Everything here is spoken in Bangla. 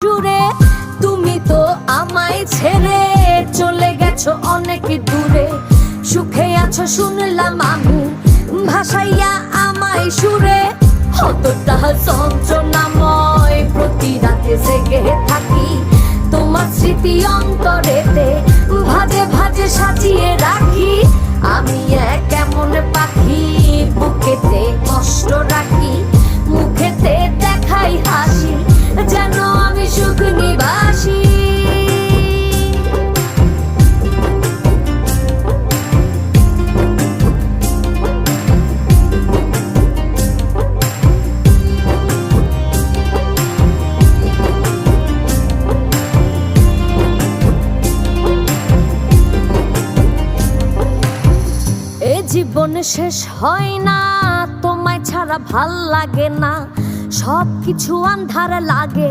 জুড়ে তুমি তো আমায় ছেড়ে চলে গেছো অনেক দূরে, সুখে আছো শুনলাম আমি, ভাসাইয়া আমায় সুরে। কতটা যন্ত্রণাময় প্রতি রাতে জেগে থাকি, তোমার স্মৃতি অন্তরেতে ভাজে ভাজে সাজিয়ে রাখি। আমি এক এমন পাখি বুকেতে কষ্ট রাখি, মুখেতে দেখাই হাসি, যেন আমি সুখ নিবাসী। এ জীবন শেষ হয় না, তোমায় ছাড়া ভাল লাগে না, সবকিছু আন্ধার লাগে।